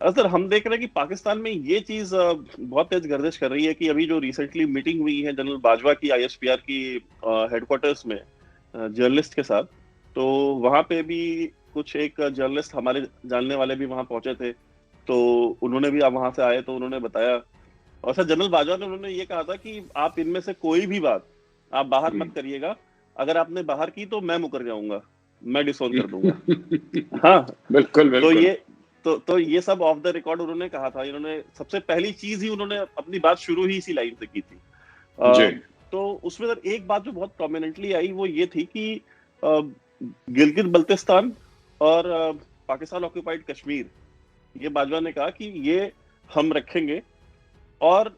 Sir हम देख रहे हैं कि पाकिस्तान में ये चीज बहुत तेज गर्दिश कर रही है कि अभी जो रिसेंटली मीटिंग हुई है जनरल बाजवा की आईएसपीआर की हेडक्वार्टर्स में जर्नलिस्ट के साथ, तो वहां पे भी कुछ एक जर्नलिस्ट हमारे जानने वाले भी वहां पहुंचे थे। तो उन्होंने भी, अब वहां से आए तो उन्होंने बताया, और सर जनरल बाजवा ने उन्होंने ये कहा था कि आप इनमें से कोई भी बात आप बाहर मत करिएगा, अगर आपने बाहर की तो मैं मुकर जाऊंगा, मैं डिसोन कर दूंगा। हाँ। बिल्कुल तो बिल्कुल। ये तो ये सब ऑफ द रिकॉर्ड उन्होंने कहा था। इन्होंने सबसे पहली चीज ही उन्होंने अपनी बात शुरू ही इसी लाइन से की थी। जी। तो उसमें सर एक बात जो बहुत प्रोमिनेंटली आई वो ये थी कि अ, गिलगित बल्तिस्तान और पाकिस्तान ऑक्यूपाइड कश्मीर, ये बाजवा ने कहा कि ये हम रखेंगे, और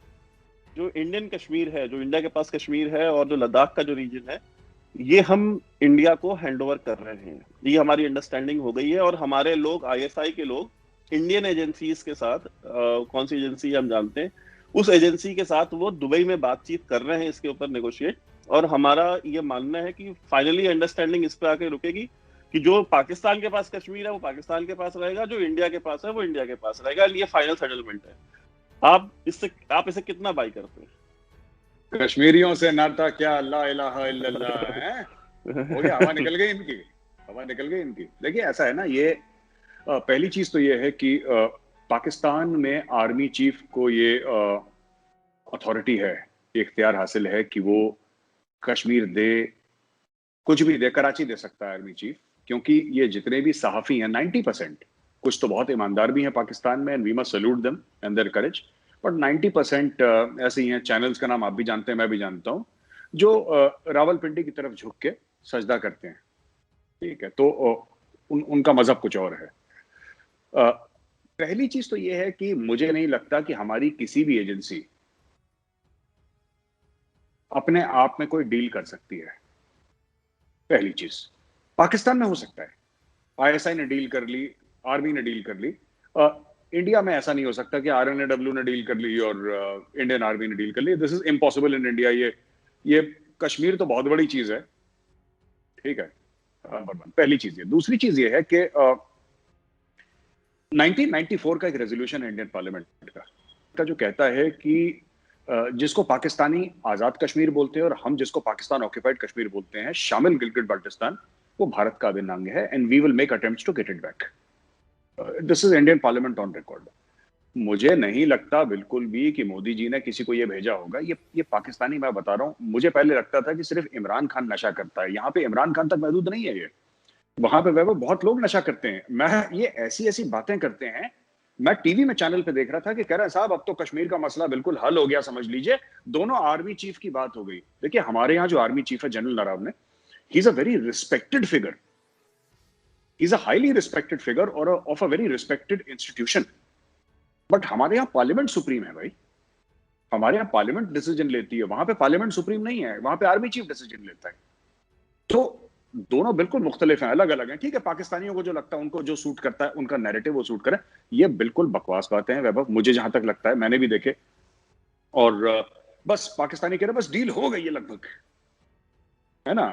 जो इंडियन कश्मीर है, जो इंडिया के पास कश्मीर है, और जो लद्दाख का जो रीजन है, ये हम इंडिया को हैंड ओवर कर रहे हैं। ये हमारी अंडरस्टैंडिंग हो गई है, और हमारे लोग, आईएसआई के लोग, इंडियन एजेंसीज के साथ, कौन सी एजेंसी हम जानते हैं, उस एजेंसी के साथ वो दुबई में बातचीत कर रहे हैं इसके ऊपर नेगोशिएट। और हमारा ये मानना है कि फाइनली अंडरस्टैंडिंग इस पे आके रुकेगी कि जो पाकिस्तान के पास कश्मीर है वो पाकिस्तान के पास रहेगा, जो इंडिया के पास है वो इंडिया के पास रहेगा। ये फाइनल सेटलमेंट है। आप इसे कितना बाई करते कश्मीरियों से नाता क्या, ला इलाहा इल्लल्लाह है। हो गया, हवा हैं? निकल गई इनकी। हवा निकल गई इनकी। देखिए ऐसा है ना, ये पहली चीज तो ये है कि पाकिस्तान में आर्मी चीफ को ये अथॉरिटी है, ये इख्तियार हासिल है कि वो कश्मीर दे, कुछ भी दे, कराची दे सकता है आर्मी चीफ। क्योंकि ये जितने भी सहाफी हैं 90%, कुछ तो बहुत ईमानदार भी हैं पाकिस्तान में, and we must salute them and their courage, but 90% ऐसे ही हैं, चैनल्स का नाम आप भी जानते हैं, मैं भी जानता हूं, जो रावलपिंडी की तरफ झुक के सजदा करते हैं। ठीक है, तो उनका मजहब कुछ और है। अ, पहली चीज तो ये है कि मुझे नहीं लगता कि हमारी किसी भी एजेंसी अपने आप में कोई डील कर सकती है। पहली चीज, पाकिस्तान में हो सकता है, आईएसआई ने डील कर ली, आर्मी ने डील कर ली। इंडिया में ऐसा नहीं हो सकता कि आरएनएडब्ल्यू ने डील कर ली और इंडियन आर्मी ने डील कर ली। This is impossible in India. ये कश्मीर तो बहुत बड़ी चीज है। ठीक है, नंबर वन, पहली चीज। ये दूसरी चीज ये है कि 1994 का एक रेजोल्यूशन है इंडियन पार्लियामेंट का जो कहता है कि जिसको पाकिस्तानी आजाद कश्मीर बोलते हैं और हम जिसको पाकिस्तान ऑक्यूपाइड कश्मीर बोलते हैं, शामिल गिलगित बाल्टिस्तान, वो भारत का अभिन्न अंग है, and we will make attempts to get it back. This is Indian parliament on record. मुझे नहीं लगता बिल्कुल भी कि मोदी जी ने किसी को ये भेजा होगा। ये पाकिस्तानी, मैं बता रहा हूँ, मुझे पहले लगता था कि सिर्फ इमरान खान नशा करता है। यहाँ पे इमरान खान तक महदूद नहीं है ये, वहां पे वैभव बहुत लोग नशा करते हैं। मैं ये ऐसी ऐसी बातें करते हैं। मैं टीवी में चैनल पे देख रहा था कि कह रहे हैं साहब अब तो कश्मीर का मसला बिल्कुल हल हो गया, समझ लीजिए। दोनों आर्मी चीफ की बात हो गई। देखिए हमारे यहाँ जो आर्मी चीफ है general Naravane, he is a very respected figure, he is a highly respected figure और of a very respected institution. But हमारे यहाँ पार्लियामेंट सुप्रीम है भाई, हमारे यहाँ पार्लियामेंट डिसीजन लेती है, वहां पे पार्लियामेंट सुप्रीम नहीं है, वहां पे आर्मी चीफ डिसीजन लेता है। तो दोनों बिल्कुल मुख्तलिफ हैं, अलग अलग हैं। ठीक है, पाकिस्तानियों को जो लगता है, उनको जो सूट करता है, उनका नैरेटिव वो सूट करे। ये बिल्कुल बकवास बातें हैं वैभव, मुझे जहां तक लगता है, मैंने भी देखे। और बस पाकिस्तानी कह रहे बस डील हो गई है लगभग, है ना।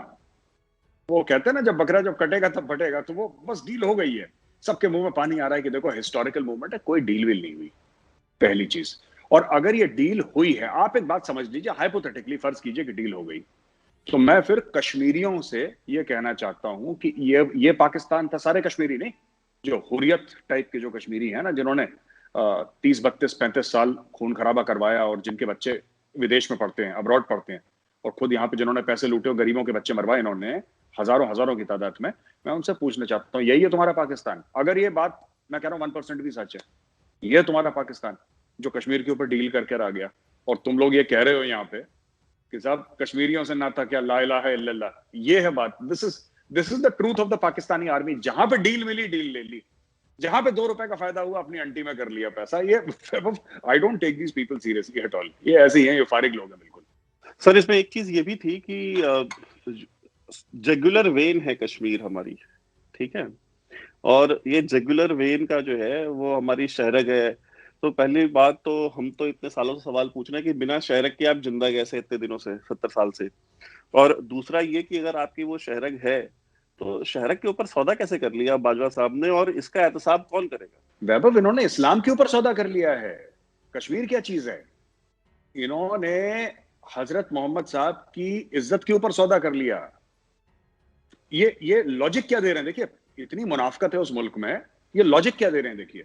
वो कहते हैं ना, जब बकरा जब कटेगा तब फटेगा, तो वो बस डील हो गई है। सबके मुंह में पानी आ रहा है कि देखो हिस्टोरिकल मूवमेंट है, कोई डील विल नहीं हुई, पहली चीज। और अगर ये डील हुई है, आप एक बात समझ लीजिए, हाइपोथेटिकली फर्ज कीजिए कि डील हो गई, तो मैं फिर कश्मीरियों से ये कहना चाहता हूं कि ये पाकिस्तान था, सारे कश्मीरी नहीं, जो हुरियत टाइप के जो कश्मीरी हैं ना, जिन्होंने 30 32 35 साल खून खराबा करवाया, और जिनके बच्चे विदेश में पढ़ते हैं, अब्रॉड पढ़ते हैं, और खुद यहाँ पे जिन्होंने पैसे लूटे और गरीबों के बच्चे मरवाए इन्होंने, हजारों हजारों की तादाद में, मैं उनसे पूछना चाहता हूँ, यही है तुम्हारा पाकिस्तान? अगर ये बात, मैं कह रहा हूँ 1% भी सच है, ये तुम्हारा पाकिस्तान जो कश्मीर के ऊपर डील करके आ गया, और तुम लोग ये कह रहे हो यहाँ पे कि साहब कश्मीरियों से ना था क्या, ला इलाहा इल्लल्लाह, ये है बात। This is the truth of the Pakistani army. जहां पे डील मिली डील ले ली, जहां पे 2 रुपए का फायदा हुआ अपनी अंटी में कर लिया पैसा। ये I don't take these people seriously at all. ये ऐसे ही हैं, ये फारिग लोग हैं बिल्कुल। सर इसमें एक चीज ये भी थी कि जेगुलर वेन है कश्मीर हमारी, ठीक है, और ये जेगुलर वेन का जो है वो हमारी शहरग है। तो पहली बात तो हम तो इतने सालों से सवाल पूछ रहे हैं कि बिना शहरग के आप जिंदा कैसे इतने दिनों से, 70 साल से। और दूसरा ये कि अगर आपकी वो शहरग है तो शहरक के ऊपर सौदा कैसे कर लिया बाजवा साहब ने, और इसका एहतसाब कौन करेगा? वैभव, इन्होंने इस्लाम के ऊपर सौदा कर लिया है। कश्मीर क्या चीज है? इन्होंने हजरत मोहम्मद साहब की इज्जत के ऊपर सौदा कर लिया। ये लॉजिक क्या दे रहे हैं देखिए, इतनी मुनाफकत है उस मुल्क में, ये लॉजिक क्या दे रहे हैं देखिए,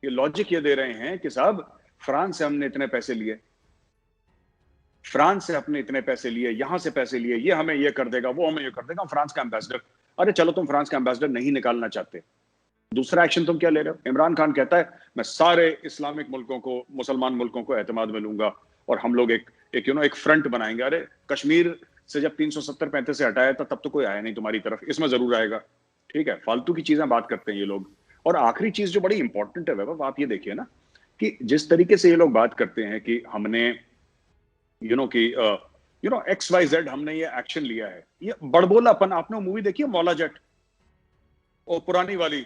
ये लॉजिक ये दे रहे हैं कि साहब फ्रांस से हमने इतने पैसे लिए, फ्रांस से अपने इतने पैसे लिए, यहां से पैसे लिए, ये हमें ये कर देगा, वो हमें ये कर देगा, फ्रांस का एम्बेसडर। अरे चलो, तुम फ्रांस का एम्बेसडर नहीं निकालना चाहते, दूसरा एक्शन तुम क्या ले रहे हो? इमरान खान कहता है मैं सारे इस्लामिक मुल्कों को, मुसलमान मुल्कों को एतमाद में लूंगा और हम लोग एक फ्रंट बनाएंगे। अरे कश्मीर से जब 370-35 से हटाया था तब तो कोई आया नहीं तुम्हारी तरफ, इसमें जरूर आएगा। ठीक है, फालतू की चीजें बात करते हैं ये लोग। और आखिरी चीज जो बड़ी इंपॉर्टेंट है वैभव, आप ये देखिए ना कि जिस तरीके से ये लोग बात करते हैं कि हमने XYZ हमने ये एक्शन लिया है, ये बड़बोलापन। आपने मूवी देखी है मौला जट? और पुरानी वाली,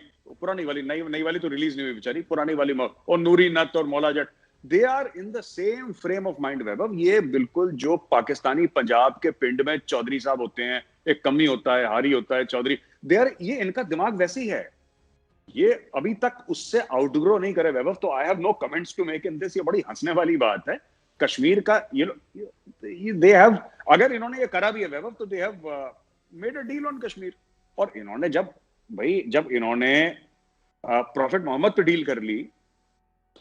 नई वाली तो रिलीज नहीं हुई बेचारी, पुरानी वाली, और नूरी नत और Maula Jatt, they are in the same frame of mind Vaibhav. ये बिल्कुल जो पाकिस्तानी पंजाब के पिंड में चौधरी साहब होते हैं, एक कमी होता है, हारी होता है चौधरी, ये इनका दिमाग वैसे ही है। ये अभी तक उससे आउटग्रो नहीं करे वैभव। तो I have no comments to make in this. ये बड़ी हंसने वाली बात है कश्मीर का। दे हैव, अगर इन्होंने ये करा भी है वैभव, तो they have made a deal on Kashmir. और इन्होंने जब इन्होंने प्रॉफिट मोहम्मद पे डील कर ली,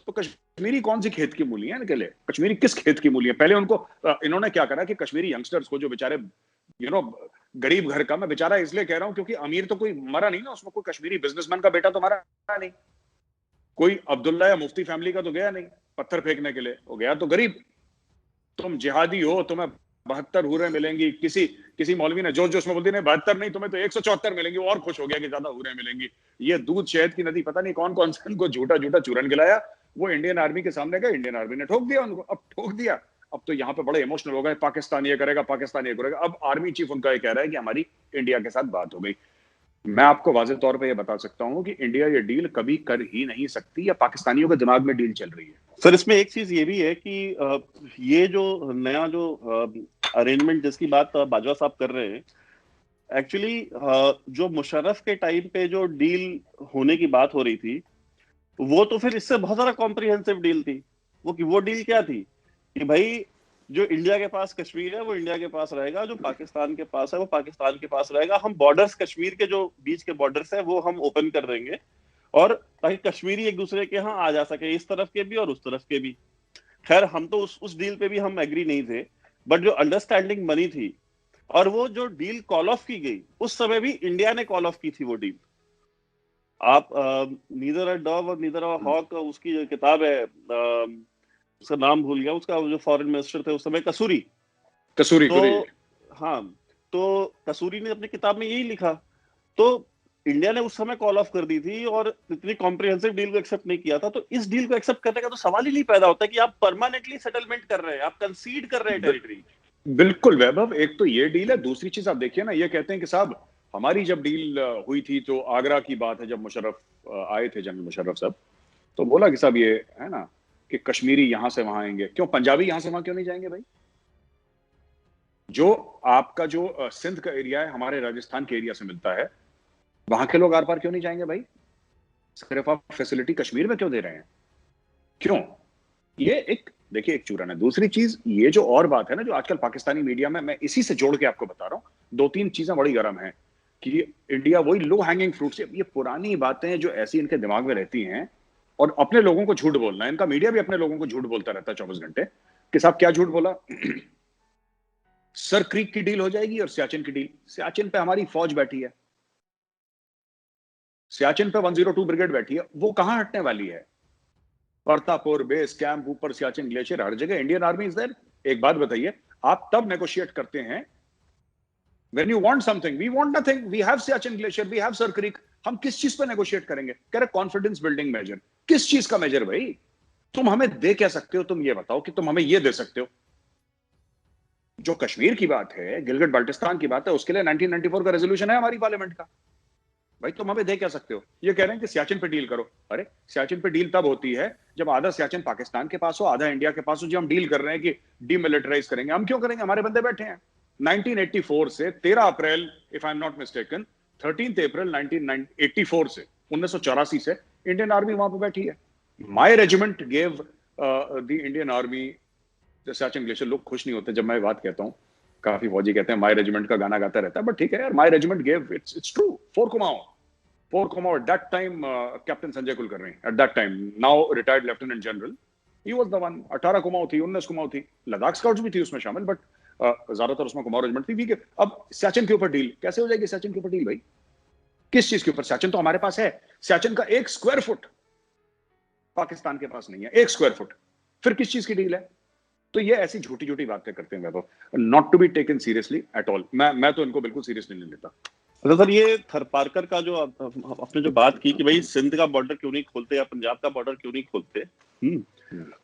तो कश्मीरी कौन सी खेत की मूली है इनके लिए? कश्मीरी किस खेत की मूली है? पहले उनको इन्होंने क्या करा कि कश्मीरी यंगस्टर्स को, जो बेचारे गरीब घर का, मैं बेचारा इसलिए कह रहा हूं क्योंकि अमीर तो कोई मरा नहीं ना उसमें, कोई कश्मीरी बिजनेसमैन का बेटा तो मरा नहीं, कोई अब्दुल्ला या मुफ्ती फैमिली का तो गया नहीं पत्थर फेंकने के लिए, वो गया तो गरीब। तुम जिहादी हो, तुम्हें 72 हुरें मिलेंगी। किसी मौलवी ने जोश जोश में बोल दी, नहीं 72 नहीं, तुम्हें तो 174 मिलेंगी। और खुश हो गया कि ज्यादा हुरें मिलेंगी। ये दूध शहद की नदी, पता नहीं कौन कौन से उनको झूठा चूरन गिलाया। वो इंडियन आर्मी के सामने गए, इंडियन आर्मी ने ठोक दिया उनको। अब ठोक दिया, अब तो यहाँ पे बड़े इमोशनल हो गए, पाकिस्तान ये करेगा, पाकिस्तान ये करेगा। अब आर्मी चीफ उनका ये कह रहा है कि हमारी इंडिया के साथ बात हो गई। मैं आपको वाज़ेह तौर पे ये बता सकता हूं कि इंडिया ये डील कभी कर ही नहीं सकती, या पाकिस्तानियों के दिमाग में डील चल रही है। सर इसमें एक चीज ये भी है कि ये जो नया जो अरेंजमेंट जिसकी बात बाजवा साहब कर रहे हैं, एक्चुअली जो मुशर्रफ के टाइम पे जो डील होने की बात हो रही थी, वो तो फिर इससे बहुत ज्यादा कॉम्प्रिहेंसिव डील थी। वो डील क्या थी कि भाई जो इंडिया के पास कश्मीर है वो इंडिया के पास रहेगा, जो पाकिस्तान के पास है वो पाकिस्तान के पास रहेगा। हम बॉर्डर्स, कश्मीर के जो बीच के बॉर्डर्स है वो हम ओपन कर देंगे, और ताकि कश्मीरी एक दूसरे के यहाँ आ जा सके, इस तरफ के भी और उस तरफ के भी। खैर हम तो उस डील पे भी हम एग्री नहीं थे, बट जो अंडरस्टैंडिंग बनी थी और वो जो डील कॉल ऑफ की गई, उस समय भी इंडिया ने कॉल ऑफ की थी वो डील। आप नीदर अ डव और नीदर अ हॉक, उसकी जो किताब है, उसका नाम भूल गया, उसका जो फॉरेन मिनिस्टर थे उस समय, कसूरी। तो हाँ, तो कसूरी ने अपनी किताब में यही लिखा। तो इंडिया ने उस समय कॉल ऑफ कर दी थी और इतनी कॉम्प्रिहेंसिव डील को एक्सेप्ट नहीं किया था। तो इस डील को एक्सेप्ट करने का तो सवाल ही नहीं पैदा होता कि आप परमानेंटली सेटलमेंट कर रहे हैं, आप कंसीड कर रहे हैं टेरिटरी। बिल्कुल वैभव, एक तो ये डील है, दूसरी चीज आप देखिए ना, ये कहते हैं कि साहब हमारी जब डील हुई थी तो आगरा की बात है, जब मुशर्रफ आए थे, जनरल मुशर्रफ साहब, तो बोला कि साहब ये है ना कि कश्मीरी यहां से वहां आएंगे, क्यों पंजाबी यहां से वहां क्यों नहीं जाएंगे भाई? जो आपका जो सिंध का एरिया है हमारे राजस्थान के एरिया से मिलता है, वहां के लोग आर पार क्यों नहीं जाएंगे भाई? सिर्फ आप फैसिलिटी कश्मीर में क्यों दे रहे हैं? क्यों? ये एक देखिए, एक चूरन है। दूसरी चीज, ये जो और बात है ना, जो आजकल पाकिस्तानी मीडिया में, मैं इसी से जोड़ के आपको बता रहा हूं, 2-3 चीजें बड़ी गर्म हैं कि इंडिया वही लो हैंगिंग फ्रूट्स, ये पुरानी बातें जो ऐसी इनके दिमाग में रहती हैं, और अपने लोगों को झूठ बोलना है। इनका मीडिया भी अपने लोगों को झूठ बोलता रहता है 24 घंटे कि साहब क्या झूठ बोला। सर क्रीक की डील हो जाएगी और सियाचिन की डील, सियाचिन पे हमारी फौज बैठी है, सियाचिन पे 102 ब्रिगेड बैठी है, वो कहां हटने वाली है? परतापुर बेस कैंप, ऊपर सियाचिन ग्लेशियर, हर जगह इंडियन आर्मी इज देयर। एक बात बताइए, आप तब नेगोशिएट करते हैं when you want something, we want nothing, we have Siachen glacier, we have sir creek, हम किस चीज पे नेगोशिएट करेंगे? कह रहे कॉन्फिडेंस बिल्डिंग मेजर। किस चीज का मेजर भाई? तुम हमें दे क्या सकते हो? तुम ये बताओ कि तुम हमें ये दे सकते हो। जो कश्मीर की बात है, गिलगिट बाल्टिस्तान की बात है, उसके लिए 1994 का रेजोल्यूशन है हमारी पार्लियामेंट का। भाई तुम हमें दे क्या सकते हो? ये कह रहे हैं कि सियाचिन पे डील करो। अरे सियाचिन पे डील तब होती है जब आधा सियाचिन पाकिस्तान के पास हो, आधा इंडिया के पास हो। जो हम डील कर रहे हैं कि डीमिलिटराइज करेंगे, हम क्यों करेंगे? हमारे बंदे बैठे हैं। 1984 से 13 अप्रैल, if I am not mistaken, 13 अप्रैल 1984 से 1984 से इंडियन आर्मी वहां पे बैठी है। My regiment gave the Indian army Sachin glacier. लोग खुश नहीं होते जब मैं बात कहता हूँ, काफी फौजी कहते हैं माय रेजिमेंट का गाना गाता रहता है, बट ठीक है यार, my regiment gave, it's true, four Kumaon at that time, captain Sanjay Kulkarni at that time, now retired lieutenant general, he was the one. 18 Kumaon थी, 19 कुमाऊं थी, लद्दाख स्काउट्स भी थी उसमें शामिल, बट ज्यादातर उसमें कुमाऊं रेजिमेंट थी। अब सचिन के ऊपर डील कैसे हो जाएगी? सचिन के ऊपर डील भाई, किस चीज के ऊपर? सचिन तो हमारे पास है, सचिन का 1 स्क्वायर फुट पाकिस्तान के पास नहीं है, 1 स्क्वायर फुट, फिर किस चीज की डील है? तो ये ऐसी झूठी झूठी बातें करते हैं Vaibhav, not to be taken seriously at all. मैं तो इनको बिल्कुल सीरियसली नहीं लेता। अच्छा सर, ये थरपारकर का जो आपने जो बात की कि भाई सिंध का बॉर्डर क्यों नहीं खोलते या पंजाब का बॉर्डर क्यों नहीं खोलते,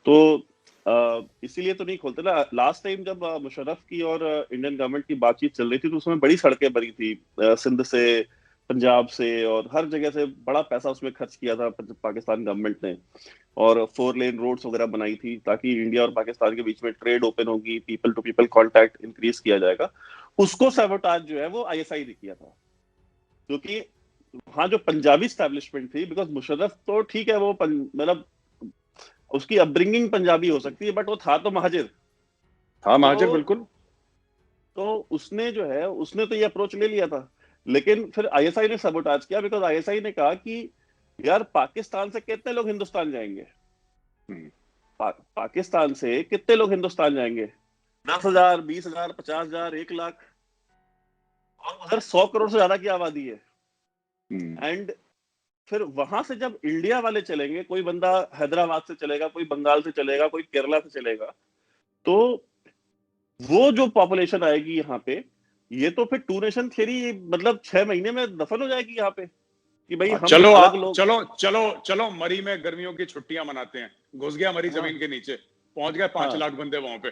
तो इसीलिए तो नहीं खोलते ना। लास्ट टाइम जब मुशर्रफ की और इंडियन गवर्नमेंट की बातचीत चल रही थी तो उसमें बड़ी सड़कें बनी थी, सिंध से, पंजाब से, और हर जगह से बड़ा पैसा उसमें खर्च किया था पाकिस्तान गवर्नमेंट ने, और 4 लेन रोड्स वगैरह बनाई थी ताकि इंडिया और पाकिस्तान के बीच में ट्रेड ओपन होगी, people to people contact increase किया जाएगा। उसको सैबोटाज जो है वो आईएसआई ने किया था, क्योंकि वहां जो पंजाबी स्टैब्लिशमेंट थी, बिकॉज मुशर्रफ तो ठीक है वो मतलब उसकी अपब्रिंगिंग पंजाबी हो सकती है, बट वो था तो महाजिर, हाँ महाजिर बिल्कुल। तो उसने जो है उसने तो ये अप्रोच ले लिया था, लेकिन फिर आईएसआई ने सबोटाज किया, बिकॉज आईएसआई ने कहा कि यार पाकिस्तान से कितने लोग हिंदुस्तान जाएंगे, पाकिस्तान से कितने लोग हिंदुस्तान जाएंगे, 10,000, 20,000, 50,000, 1 लाख, और उधर 100 करोड़ से ज्यादा की आबादी है। एंड फिर वहां से जब इंडिया वाले चलेंगे, कोई बंदा हैदराबाद से चलेगा, कोई बंगाल से चलेगा, कोई केरला से चलेगा, तो वो जो पॉपुलेशन आएगी यहाँ पे, ये तो फिर टू नेशन थियरी मतलब 6 महीने में दफन हो जाएगी यहाँ पे कि भाई हम चलो अलग लोग। चलो मरी में गर्मियों की छुट्टियां मनाते हैं, घुस गया मरी जमीन के नीचे, पहुंच गए 5 लाख बंदे वहां पे।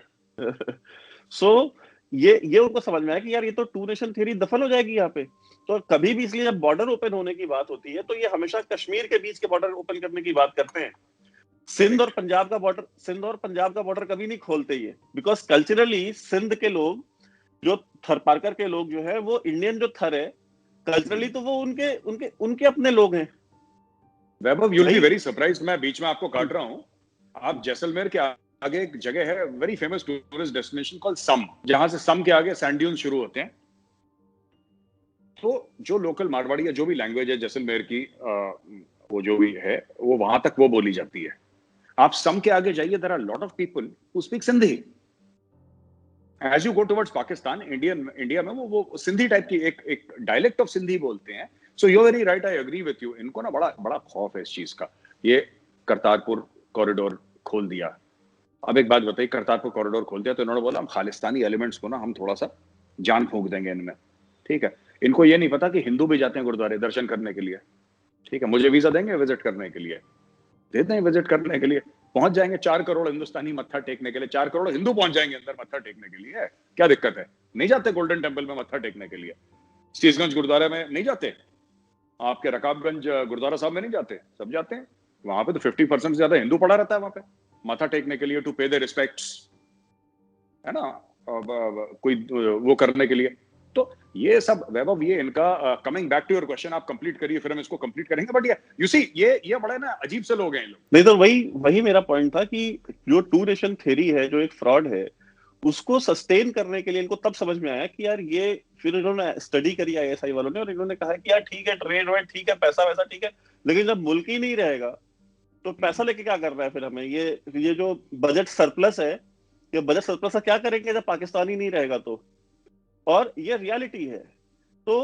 सो ये उनको समझ में आया कि यार ये तो टू नेशन थियरी दफन हो जाएगी यहाँ पे। तो कभी भी, इसलिए जब बॉर्डर ओपन होने की बात होती है तो ये हमेशा कश्मीर के बीच के बॉर्डर ओपन करने की बात करते हैं। सिंध और पंजाब का बॉर्डर कभी नहीं खोलते ये, बिकॉज कल्चरली सिंध के लोग, जो थरपारकर के लोग जो है, वो इंडियन जो थर है कल्चरली, तो वो उनके उनके उनके अपने लोग हैं। Vaibhav, you will be very surprised, मैं बीच में आपको काट रहा हूं। आप जैसलमेर के आगे एक जगह है, very famous tourist destination called Sam, जहां से सम के आगे सैंड ड्यून्स शुरू होते हैं। तो जो लोकल मारवाड़ी या जो भी लैंग्वेज है जैसलमेर की, वो जो भी है वो वहां तक वो बोली जाती है। आप सम के आगे जाइए, there are lot of people who speak Sindhi. As you go towards Pakistan, India में वो सिंधी टाइप की एक डायलेक्ट ऑफ सिंधी बोलते हैं। So you very right, I agree with you. इनको ना बड़ा खौफ है इस चीज का। ये करतारपुर कॉरिडोर खोल दिया, अब एक बात बताइए, करतारपुर कॉरिडोर खोल दिया तो इन्होंने बोला हम खालिस्तानी एलिमेंट्स को ना हम थोड़ा सा जान फूंक देंगे इनमें, ठीक है। इनको ये नहीं पता कि हिंदू भी जाते हैं गुरुद्वारे दर्शन करने के लिए, ठीक है। मुझे वीजा देंगे विजिट करने के लिए, देते हैं विजिट करने के लिए, पहुंच जाएंगे 4 करोड़ हिंदुस्तानी मत्था टेकने के लिए, 4 करोड़ हिंदू पहुंच जाएंगे अंदर मत्था टेकने के लिए, क्या दिक्कत है? नहीं जाते गोल्डन टेम्पल में मत्था टेकने के लिए, शीशगंज गुरुद्वारा में नहीं जाते, आपके रकाबगंज गुरुद्वारा साहब में नहीं जाते, सब जाते हैं। वहां पे तो 50% से ज्यादा हिंदू पड़ा रहता है वहां पे मत्था टेकने के लिए, टू पे द रिस्पेक्ट्स, है ना, कोई वो करने के लिए। तो ये सब वैभव, ये इनका coming back to your question, आप कंप्लीट करिए फिर हम इसको कंप्लीट करेंगे। बट यू सी ये बड़े ना अजीब से लोग हैं ये लोग। नहीं तो वही मेरा पॉइंट था कि जो टू नेशन थ्योरी है, जो एक फ्रॉड है, उसको सस्टेन करने के लिए इनको तब समझ में आया कि यार ये, फिर इन्होंने स्टडी करी आईएसआई वालों ने और इन्होंने कहा कि यार ठीक है, ट्रेड वेड ठीक है, पैसा वैसा ठीक है, लेकिन जब मुल्क ही नहीं रहेगा तो पैसा लेके क्या करना है फिर हमें? ये जो बजट सरप्लस है, ये बजट सरप्लस का क्या करेंगे जब पाकिस्तान ही नहीं रहेगा तो? और ये रियलिटी है। तो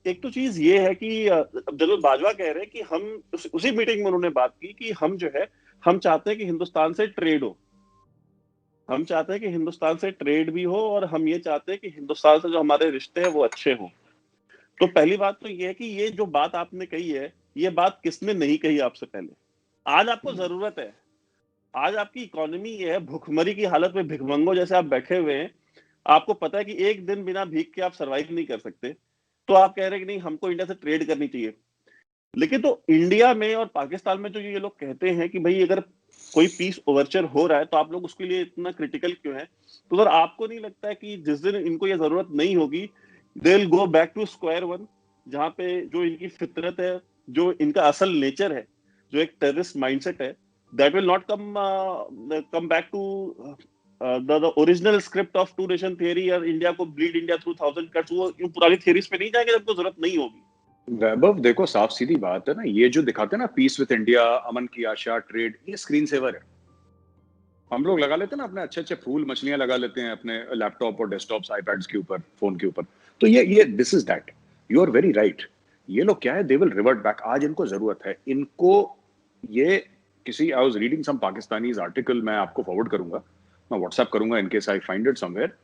एक तो चीज ये है कि जनरल बाजवा कह रहे हैं कि हम उसी मीटिंग में उन्होंने बात की कि हम जो है, हम चाहते हैं कि हिंदुस्तान से ट्रेड हो, हम चाहते हैं कि हिंदुस्तान से ट्रेड भी हो, और हम ये चाहते हैं कि हिंदुस्तान से जो हमारे रिश्ते हैं वो अच्छे हों। तो पहली बात तो ये है कि ये जो बात आपने कही है, ये बात किसने नहीं कही आपसे पहले? आज आपको जरूरत है, आज आपकी इकोनॉमी ये है, भुखमरी की हालत में भिखमंगों जैसे आप बैठे हुए हैं, आपको पता है कि एक दिन बिना भीख के आप सरवाइव नहीं कर सकते, तो आप कह रहे हैं कि नहीं हमको इंडिया से ट्रेड करनी चाहिए। लेकिन तो इंडिया में और पाकिस्तान में जो ये लोग कहते हैं कि भाई अगर कोई पीस ओवरचर हो रहा है तो आप लोग उसके लिए इतना क्रिटिकल क्यों है? तो अगर आपको नहीं लगता है कि जिस दिन इनको ये जरूरत नहीं होगी, they will go back to square one, जहाँ पे जो इनकी फितरत है, जो इनका असल नेचर है, जो एक टेररिस्ट माइंडसेट है, that will not come back to the original script of two nation theory, और इंडिया को bleed India through thousand cuts, वो इन पुरानी थियरीज पे नहीं जाएंगे जब तो जरूरत नहीं होगी। वैभव देखो, साफ सीधी बात है ना, ये जो दिखाते हैं ना पीस विद इंडिया, अमन की आशा, ट्रेड, ये स्क्रीन सेवर है। हम लोग लगा लेते हैं ना अपने अच्छे अच्छे फूल मछलियां लगा लेते हैं अपने लैपटॉप और डेस्कटॉप्स आईपैड्स के ऊपर, फोन के ऊपर। तो ये this is that, you are very right. ये लोग क्या है, दे विल रिवर्ट बैक। आज इनको जरूरत है, इनको ये किसी, I was reading some Pakistanis article, मैं आपको फॉरवर्ड करूंगा, मैं व्हाट्सएप करूंगा in case I find it somewhere,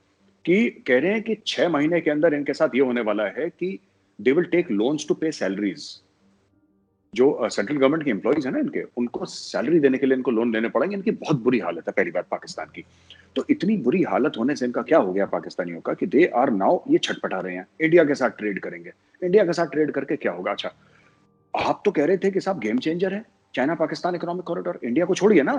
कि कह रहे हैं कि 6 महीने के अंदर इनके साथ ये होने वाला है कि they will take loans to pay salaries. जो सेंट्रल गवर्नमेंट के एम्प्लॉइज है ना इनके, उनको सैलरी देने के लिए इनको लोन लेने पड़ेंगे। इनकी बहुत बुरी हालत है पहली बात पाकिस्तान की। तो इतनी बुरी हालत होने से इनका क्या हो गया पाकिस्तानियों का, कि दे आर नाउ, ये छटपटा रहे हैं इंडिया के साथ ट्रेड करेंगे। इंडिया के साथ ट्रेड करके क्या होगा? अच्छा, आप तो कह रहे थे कि साहब गेम चेंजर है China Pakistan economic corridor, India को छोड़िए ना।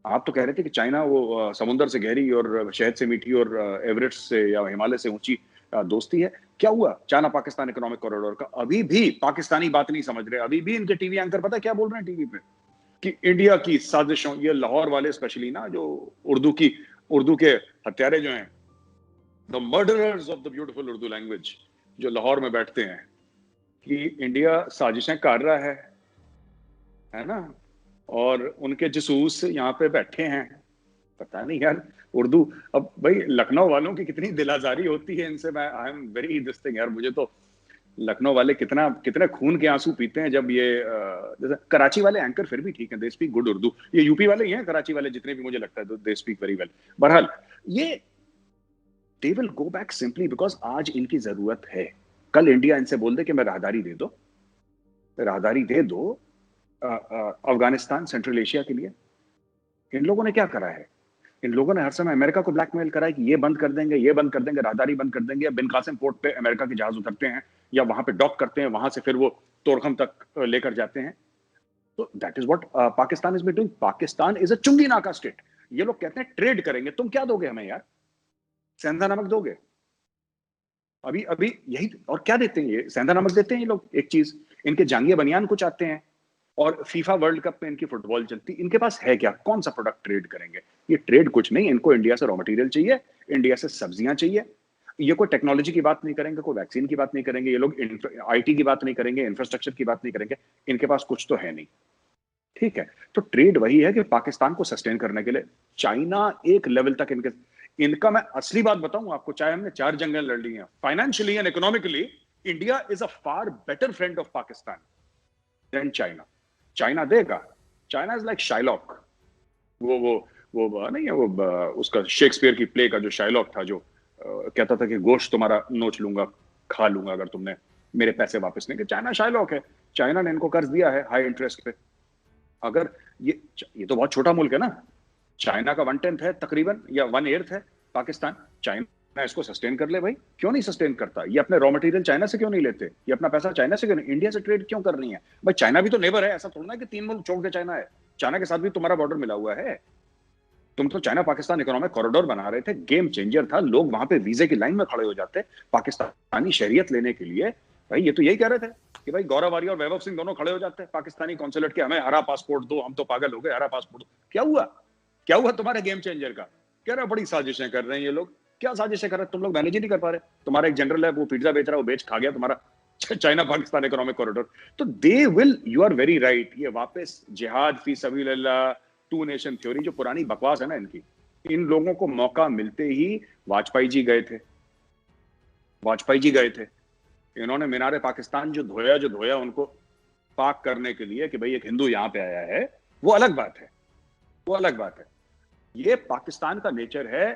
आप तो कह रहे थे कि चाइना वो समुद्र से गहरी और शहद से मीठी और एवरेस्ट से या हिमालय से ऊंची दोस्ती है। क्या हुआ चाइना पाकिस्तान इकोनॉमिक कॉरिडोर का? अभी भी पाकिस्तानी बात नहीं समझ रहे। अभी भी इनके टीवी एंकर पता है क्या बोल रहे हैं टीवी पे, कि इंडिया की साजिशों, ये लाहौर वाले स्पेशली ना, जो उर्दू के हत्यारे जो हैं, the murderers of the beautiful Urdu language, जो लाहौर में बैठते हैं, कि इंडिया साजिशें कर रहा है ना, और उनके जसूस यहाँ पे बैठे हैं। पता नहीं यार उर्दू, अब भाई लखनऊ वालों की कितनी दिलाजारी होती है इनसे। मैं I am very this thing यार, मुझे तो लखनऊ वाले कितने खून के आंसू पीते हैं जब ये जैसे कराची वाले एंकर फिर भी ठीक है, दे स्पीक गुड उर्दू। ये यूपी वाले ही हैं कराची वाले जितने भी, मुझे लगता है दे स्पीक वेरी वेल। बहरहाल ये दे will go back simply because आज इनकी जरूरत है। कल इंडिया इनसे बोल दे कि मैं राहदारी दे दो अफगानिस्तान, सेंट्रल एशिया के लिए। इन लोगों ने क्या करा है? इन लोगों ने हर समय अमेरिका को ब्लैकमेल करा है कि ये बंद कर देंगे, राहदारी बंद कर देंगे। बिन कासिम पोर्ट पे अमेरिका के जहाज उतरते हैं या वहां पे डॉक करते हैं, वहां से फिर वो तोरखम तक लेकर जाते हैं। तो that is what Pakistan is be doing. Pakistan is a चुंगी नाका स्टेट। ये लोग कहते हैं ट्रेड करेंगे, तुम क्या दोगे हमें यार? सेंधा नमक दोगे? अभी अभी यही, और क्या देते हैं ये? सेंधा नमक देते हैं ये लोग। एक चीज, इनके जांगिया बनियान कुछ आते हैं, और फीफा वर्ल्ड कप में इनकी फुटबॉल चलती। इनके पास है क्या? कौन सा प्रोडक्ट ट्रेड करेंगे? ये ट्रेड कुछ नहीं। इनको इंडिया से रॉ मटेरियल चाहिए, इंडिया से सब्जियां चाहिए। ये कोई टेक्नोलॉजी की बात नहीं करेंगे, कोई वैक्सीन की बात नहीं करेंगे, ये लोग आईटी की बात नहीं करेंगे, इंफ्रास्ट्रक्चर की बात नहीं करेंगे। इनके पास कुछ तो है नहीं, ठीक है? तो ट्रेड वही है कि पाकिस्तान को सस्टेन करने के लिए। चाइना एक लेवल तक इनका मैं असली बात बताऊं आपको, चाहे हमने 4 जंगें लड़ ली हैं, financially and economically India is a far better friend of Pakistan than China. China देगा, चाइना इज लाइक शाइलॉक। वो नहीं है वो उसका शेक्सपियर की प्ले का जो शाइलॉक था, जो कहता था कि गोश्त तुम्हारा नोच लूंगा, खा लूंगा अगर तुमने मेरे पैसे वापस नहीं किए। चाइना शाइलॉक है। चाइना ने इनको कर्ज दिया है हाई इंटरेस्ट पे। अगर ये तो बहुत छोटा मुल्क है ना, चाइना का 1/10 है तकरीबन, या 1/8 है पाकिस्तान। चाइना इसको सस्टेन कर ले भाई, क्यों नहीं सस्टेन करता? ये अपने रॉ मटेरियल चाइना से क्यों नहीं लेते? ये अपना पैसा चाइना से क्यों नहीं, इंडिया से ट्रेड क्यों करनी है भाई? चाइना भी तो नेबर है, ऐसा थोड़ा ना कि 3 मुल्क छोड़ के चाइना है। चाइना के साथ भी तुम्हारा बॉर्डर मिला हुआ है। तुम तो चाइना पाकिस्तान इकोनॉमिक कॉरिडोर बना रहे थे, गेम चेंजर था। लोग वहां पे वीजे की लाइन में खड़े हो जाते पाकिस्तानी शरीयत लेने के लिए। भाई ये तो यही कह रहे थे कि भाई गौरव आर्य और वैभव सिंह दोनों खड़े हो जाते हैं पाकिस्तानी कॉन्सुलेट के, हमें हरा पासपोर्ट दो, हम तो पागल हो गए, हरा पासपोर्ट दो। क्या हुआ तुम्हारे गेम चेंजर का? कह रहा बड़ी साजिशें कर रहे हैं ये लोग। क्या साजिशें कर रहे हैं? तुम लोग मैनेज ही नहीं कर पा रहे। तुम्हारा एक जनरल है, वो पिज्जा बेच रहा है, वो बेच खा गया तुम्हारा चाइना पाकिस्तान इकोनॉमिक कॉरिडोर। तो they will, you are very right, ये वापस जिहाद फी सबीलिल्लाह, टू नेशन थ्योरी, जो पुरानी बकवास है ना इनकी, इन लोगों को मौका मिलते ही वाजपेयी जी गए थे। इन्होंने मीनार पाकिस्तान जो धोया उनको पाक करने के लिए कि भाई एक हिंदू यहां पे आया है। वो अलग बात है। ये पाकिस्तान का नेचर है,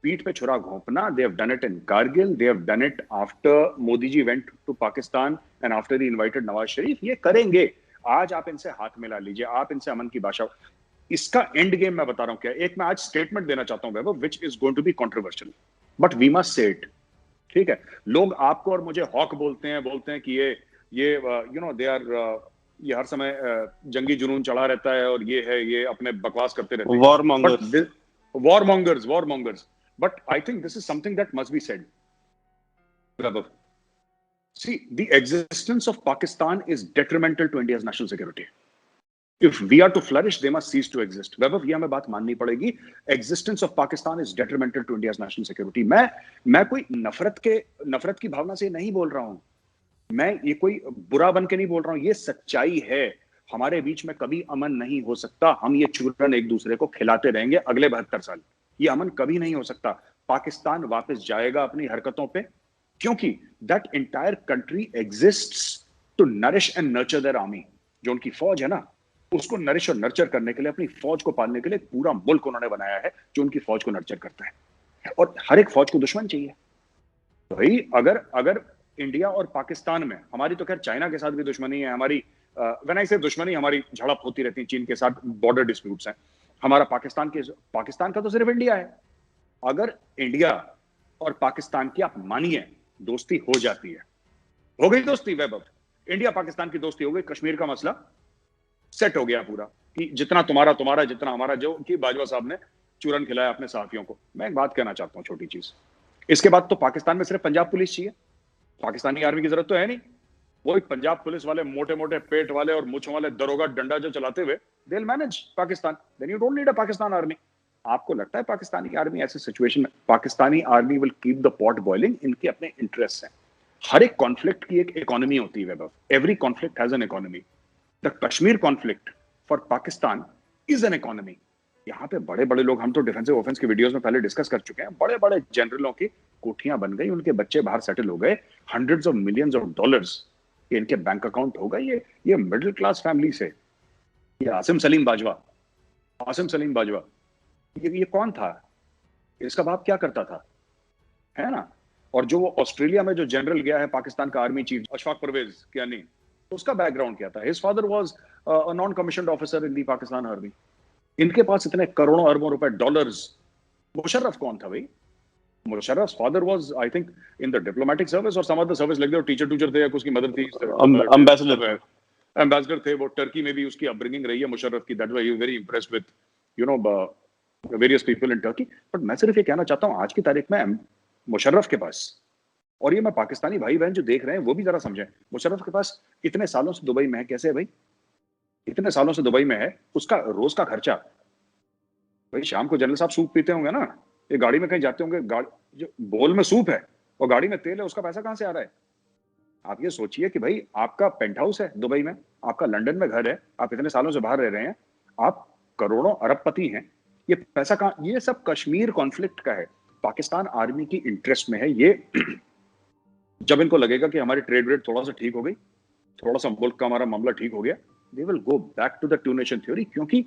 पीठ पे छुरा घोंपना। They have done it in Kargil, they have done it after Modi ji went to Pakistan and after he invited Nawaz Sharif. ये करेंगे। आज आप इनसे हाथ मिला लीजिए, आप इनसे अमन की भाषा। इसका एंड गेम मैं बता रहा हूं क्या। एक मैं आज स्टेटमेंट देना चाहता हूं Vaibhav, which is going to be controversial, but we must say it, ठीक है? लोग आपको और मुझे हॉक बोलते हैं कि ये यू नो दे आर, ये हर समय जंगी जुनून चढ़ा रहता है, और ये अपने बकवास करते रहते हैं, warmongers. But I think this is something that must be said, Vaibhav. See, the existence of Pakistan is detrimental to India's national security. If we are to flourish, they must cease to exist. वैभव, ये हमें बात माननी पड़ेगी. Existence of Pakistan is detrimental to India's national security. मैं कोई नफरत की भावना से नहीं बोल रहा हूं. मैं ये कोई बुरा बन के नहीं बोल रहा हूं. ये सच्चाई है. हमारे बीच में कभी अमन नहीं हो सकता. हम ये चूरन एक दूसरे को खिलाते रहेंगे अगले 72 साल. ये अमन कभी नहीं हो सकता. पाकिस्तान वापस जाएगा अपनी हरकतों पे, क्योंकि that entire country exists to nourish and nurture their army. जो उनकी फौज है ना, उसको नरिश और नर्चर करने के लिए, अपनी फौज को पालने के लिए पूरा मुल्क उन्होंने बनाया है जो उनकी फौज को नर्चर करता है. और हर एक फौज को दुश्मन चाहिए भाई. अगर इंडिया और पाकिस्तान में, हमारी तो खैर चाइना के साथ भी दुश्मनी है. हमारी व्हेन आई से दुश्मनी, हमारी झड़प होती रहती है चीन के साथ, बॉर्डर डिस्प्यूट्स हैं. हमारा पाकिस्तान का तो सिर्फ इंडिया है. अगर इंडिया और पाकिस्तान की, आप मानिए, दोस्ती हो जाती है, हो गई दोस्ती वैभव, इंडिया पाकिस्तान की दोस्ती हो गई, कश्मीर का मसला सेट हो गया पूरा, कि जितना तुम्हारा जितना हमारा, जो कि बाजवा साहब ने चूरन खिलाया अपने साथियों को. मैं एक बात कहना चाहता हूं, छोटी चीज. इसके बाद तो पाकिस्तान में सिर्फ पंजाब पुलिस चाहिए. पाकिस्तानी आर्मी की जरूरत तो है नहीं. वो एक पंजाब पुलिस वाले मोटे मोटे पेट वाले और मुछ वाले दरोगा डंडा जो चलाते हुए, they will manage Pakistan. Then you don't need a Pakistan army. आपको लगता है पाकिस्तानी आर्मी ऐसे सिचुएशन में, Pakistani army will keep the pot boiling. इनके अपने इंटरेस्ट हैं. हर एक कॉन्फ्लिक्ट की एक इकोनॉमी होती है Vaibhav. Every conflict has an economy. The Kashmir conflict for Pakistan is an economy. यहाँ पे बड़े बड़े लोग, हम तो डिफेंसिव ऑफेंस की वीडियोस में पहले डिस्कस कर चुके हैं, बड़े बड़े जनरलों की कोठियां बन गई, उनके बच्चे बाहर सेटल हो गए, hundreds of millions of dollars इनके बैंक अकाउंट हो गए. ये मिडिल क्लास फैमिली से. ये आसिम सलीम बाजवा, ये कौन था? इसका बाप क्या करता था, है ना? और जो वो ऑस्ट्रेलिया में जो जनरल गया है, पाकिस्तान का आर्मी चीफ अशफाक परवेज कियानी, उसका बैकग्राउंड क्या था? His father was a non commissioned officer in the Pakistan army. इनके पास इतने करोड़ों अरबों रुपए, डॉलर्स. मुशर्रफ कौन था भाई? Musharraf father was, I think, in the diplomatic service और some other service, like teacher थे, या उसकी मदर थी, एम्बेसडर थे. वो टर्की में भी उसकी अपब्रिंगिंग रही है मुशर्रफ की. That was he was very impressed with, you know, various people in Turkey. But मैं सिर्फ ये कहना चाहता हूँ, आज की तारीख में मुशर्रफ के पास, और ये मैं पाकिस्तानी भाई बहन जो देख रहे हैं वो भी जरा समझें, मुशर्रफ के पास इतने सालों से दुबई में है. कैसे है भाई? इतने सालों से दुबई में है, उसका रोज का खर्चा भाई. शाम को जनरल साहब सूप पीते होंगे ना, ये गाड़ी में कहीं जाते होंगे, जो बोल में सूप है और गाड़ी में तेल है, उसका पैसा कहां से आ रहा है? आप ये सोचिए कि भाई आपका पेंट हाउस है दुबई में, आपका लंदन में घर है, आप इतने सालों से बाहर रह रहे हैं, आप करोड़ों अरबपति हैं. ये पैसा कहां? ये सब कश्मीर कॉन्फ्लिक्ट का है. पाकिस्तान आर्मी की इंटरेस्ट में है ये. जब इनको लगेगा कि हमारी ट्रेड रेट थोड़ा सा ठीक हो गई, थोड़ा सा मुल्क का हमारा मामला ठीक हो गया, they will go back to the two nation theory. क्योंकि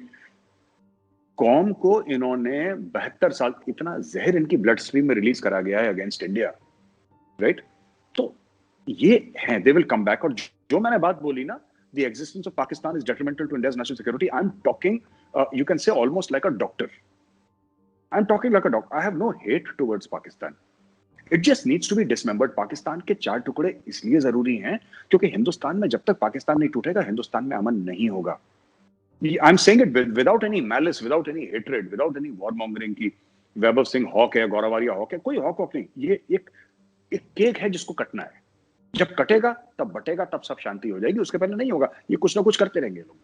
कौम को इन्होंने 72 साल, इतना जहर इनकी ब्लड स्ट्रीम में रिलीज करा गया है अगेंस्ट इंडिया, राइट? तो ये है, दे विल कम बैक. और जो मैंने बात बोली ना, the existence of Pakistan is detrimental to India's national security. I'm talking, you can say, almost like a doctor. I'm talking like a doctor. I have no hate towards Pakistan. It just needs to be dismembered. Pakistan के 4 टुकड़े इसलिए जरूरी हैं क्योंकि हिंदुस्तान में जब तक पाकिस्तान नहीं टूटेगा, हिंदुस्तान में अमन नहीं होगा. I'm saying it without any malice, without any hatred, without any warmongering की वैभव सिंह हॉक है, गौरवारिया हॉक है. कोई हॉक नहीं. ये एक केक है जिसको कटना है. जब कटेगा तब बटेगा, तब सब शांति हो जाएगी. उसके पहले नहीं होगा. ये कुछ ना कुछ करते रहेंगे लोग.